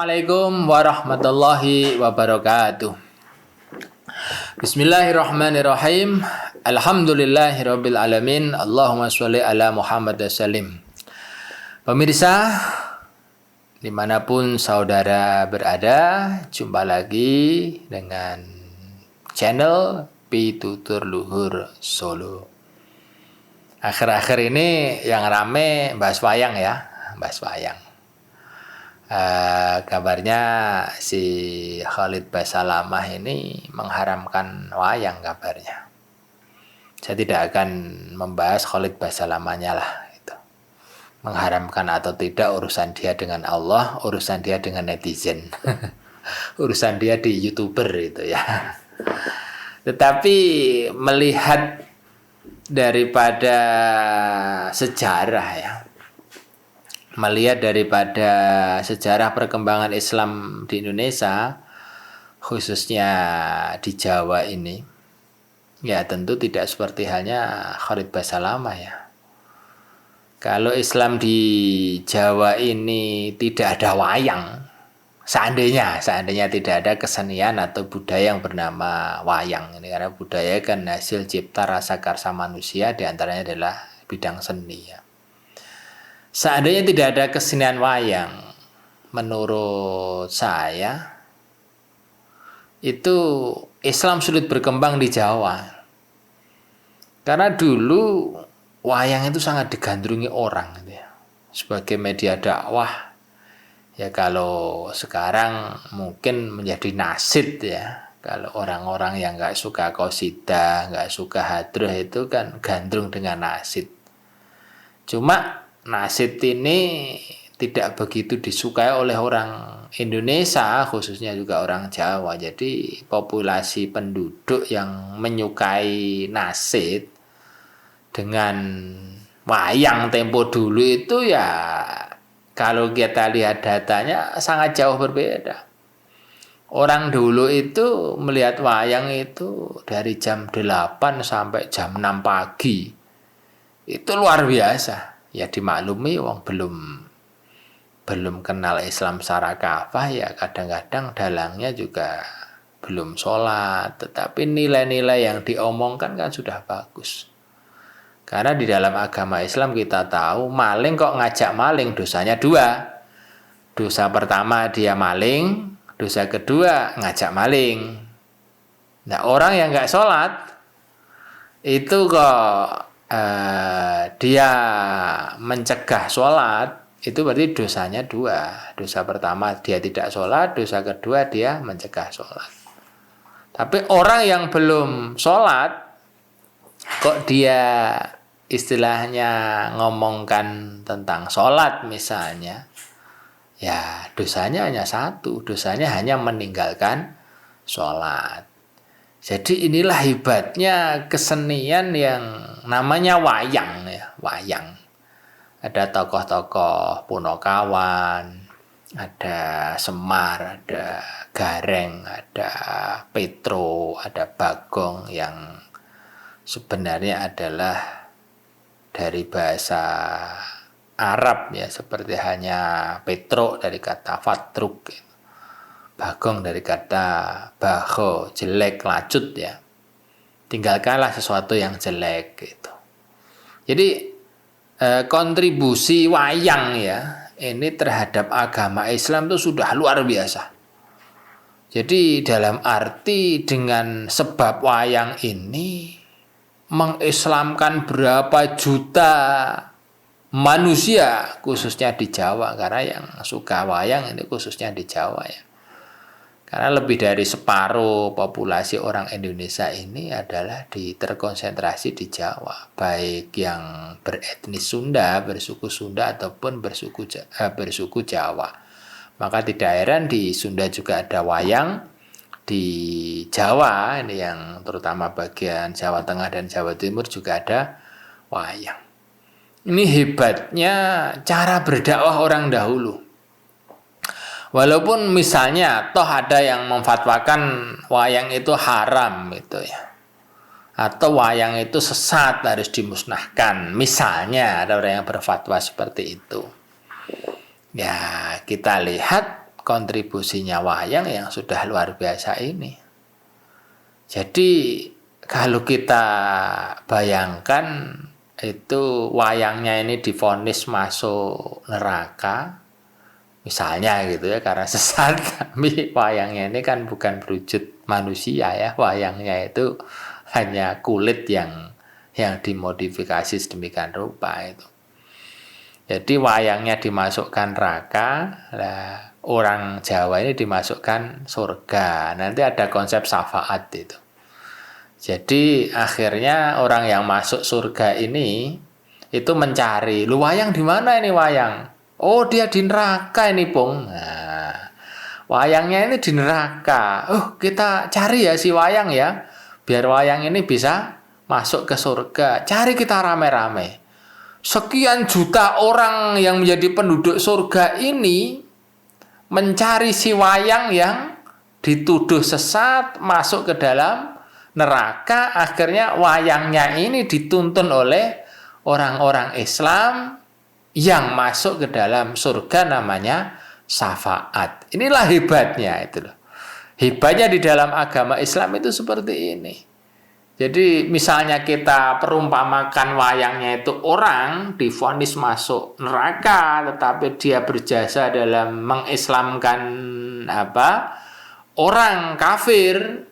Assalamualaikum warahmatullahi wabarakatuh. Bismillahirrahmanirrahim. Alhamdulillahirabbil alamin. Allahumma sholli ala Muhammad wasallim. Pemirsa, dimanapun saudara berada, jumpa lagi dengan channel Pitutur Luhur Solo. Akhir-akhir ini yang rame bahas wayang ya, bahas wayang. Kabarnya si Khalid Basalamah ini mengharamkan wayang kabarnya. Saya tidak akan membahas Khalid Basalamahnya lah itu. Mengharamkan atau tidak urusan dia dengan Allah, urusan dia dengan netizen. Urusan dia di YouTuber itu ya. Tetapi melihat daripada sejarah ya, melihat daripada sejarah perkembangan Islam di Indonesia, khususnya di Jawa ini, ya tentu tidak seperti halnya Khalid Basalamah ya. Kalau Islam di Jawa ini tidak ada wayang, seandainya tidak ada kesenian atau budaya yang bernama wayang ini, karena budaya kan hasil cipta rasa karsa manusia, diantaranya adalah bidang seni ya. Seandainya tidak ada kesenian wayang, menurut saya itu Islam sulit berkembang di Jawa. Karena dulu wayang itu sangat digandrungi orang gitu ya, sebagai media dakwah. Ya kalau sekarang mungkin menjadi nasyid ya. Kalau orang-orang yang nggak suka qasidah, nggak suka hadroh itu kan gandrung dengan nasyid. Cuma nasyid ini tidak begitu disukai oleh orang Indonesia, khususnya juga orang Jawa. Jadi populasi penduduk yang menyukai nasyid dengan wayang tempo dulu itu ya, kalau kita lihat datanya sangat jauh berbeda. Orang dulu itu melihat wayang itu dari jam 8 sampai jam 6 pagi. Itu luar biasa. Ya dimaklumi wong belum kenal Islam secara kafah ya, kadang-kadang dalangnya juga belum sholat, tetapi nilai-nilai yang diomongkan kan sudah bagus. Karena di dalam agama Islam kita tahu maling kok ngajak maling, dosanya 2. Dosa pertama dia maling, dosa kedua ngajak maling. Nah orang yang nggak sholat itu kok dia mencegah sholat, itu berarti dosanya 2. Dosa pertama dia tidak sholat, dosa kedua dia mencegah sholat. Tapi orang yang belum sholat kok dia istilahnya ngomongkan tentang sholat misalnya, ya dosanya hanya 1, dosanya hanya meninggalkan sholat. Jadi inilah hebatnya kesenian yang namanya wayang ya, wayang. Ada tokoh-tokoh Punokawan, ada Semar, ada Gareng, ada Petro, ada Bagong yang sebenarnya adalah dari bahasa Arab ya, seperti hanya Petro dari kata fatruk gitu. Bagong dari kata baho, jelek, lacut ya. Tinggalkanlah sesuatu yang jelek gitu. Jadi kontribusi wayang ya ini terhadap agama Islam itu sudah luar biasa. Jadi dalam arti dengan sebab wayang ini mengislamkan berapa juta manusia, khususnya di Jawa, karena yang suka wayang ini khususnya di Jawa ya. Karena lebih dari separuh populasi orang Indonesia ini adalah terkonsentrasi di Jawa, baik yang beretnis Sunda, bersuku Sunda ataupun bersuku Jawa. Maka tidak heran di Sunda juga ada wayang, di Jawa ini yang terutama bagian Jawa Tengah dan Jawa Timur juga ada wayang. Ini hebatnya cara berdakwah orang dahulu. Walaupun misalnya toh ada yang memfatwakan wayang itu haram gitu ya, atau wayang itu sesat harus dimusnahkan, misalnya ada orang yang berfatwa seperti itu. Ya kita lihat kontribusinya wayang yang sudah luar biasa ini. Jadi kalau kita bayangkan itu wayangnya ini divonis masuk neraka, misalnya gitu ya, karena sesat, tapi wayangnya ini kan bukan berwujud manusia ya, wayangnya itu hanya kulit yang dimodifikasi sedemikian rupa itu. Jadi wayangnya dimasukkan neraka, lah orang Jawa ini dimasukkan surga. Nanti ada konsep syafaat itu. Jadi akhirnya orang yang masuk surga ini itu mencari, lu wayang di mana ini wayang? Oh, dia di neraka ini, Pung. Nah, wayangnya ini di neraka. Oh, kita cari ya si wayang ya, biar wayang ini bisa masuk ke surga. Cari kita rame-rame. Sekian juta orang yang menjadi penduduk surga ini mencari si wayang yang dituduh sesat masuk ke dalam neraka. Akhirnya wayangnya ini dituntun oleh orang-orang Islam yang masuk ke dalam surga, namanya syafaat. Inilah hebatnya itu loh. Hebatnya di dalam agama Islam itu seperti ini. Jadi misalnya kita perumpamakan wayangnya itu orang divonis masuk neraka, tetapi dia berjasa dalam mengislamkan orang kafir.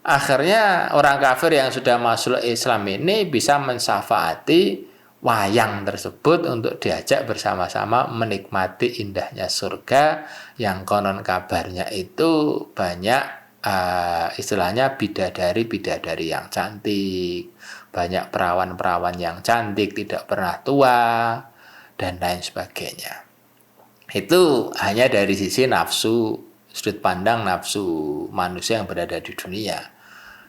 Akhirnya orang kafir yang sudah masuk Islam ini bisa mensyafaati wayang tersebut untuk diajak bersama-sama menikmati indahnya surga yang konon kabarnya itu banyak istilahnya bidadari-bidadari yang cantik, banyak perawan-perawan yang cantik, tidak pernah tua, dan lain sebagainya. Itu hanya dari sisi nafsu, sudut pandang nafsu manusia yang berada di dunia.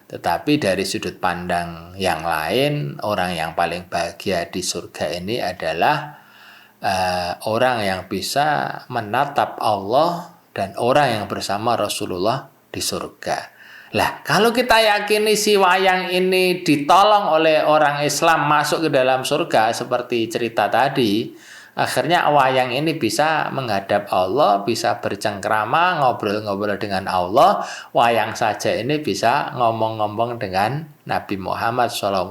Tetapi dari sudut pandang yang lain, orang yang paling bahagia di surga ini adalah orang yang bisa menatap Allah dan orang yang bersama Rasulullah di surga. Lah, kalau kita yakini si wayang ini ditolong oleh orang Islam masuk ke dalam surga seperti cerita tadi, akhirnya wayang ini bisa menghadap Allah, bisa bercengkrama, ngobrol-ngobrol dengan Allah. Wayang saja ini bisa ngomong-ngomong dengan Nabi Muhammad SAW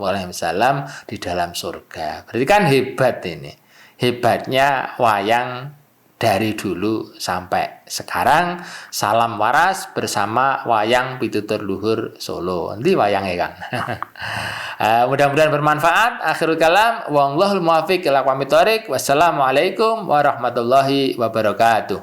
di dalam surga. Berarti kan hebat ini. Hebatnya wayang dari dulu sampai sekarang. Salam waras bersama wayang pitutur luhur Solo. Nanti wayangnya Kang. Mudah-mudahan bermanfaat. Akhirul kalam, wallahul muwaffiq ila aqwamit thoriq. Wassalamualaikum warahmatullahi wabarakatuh.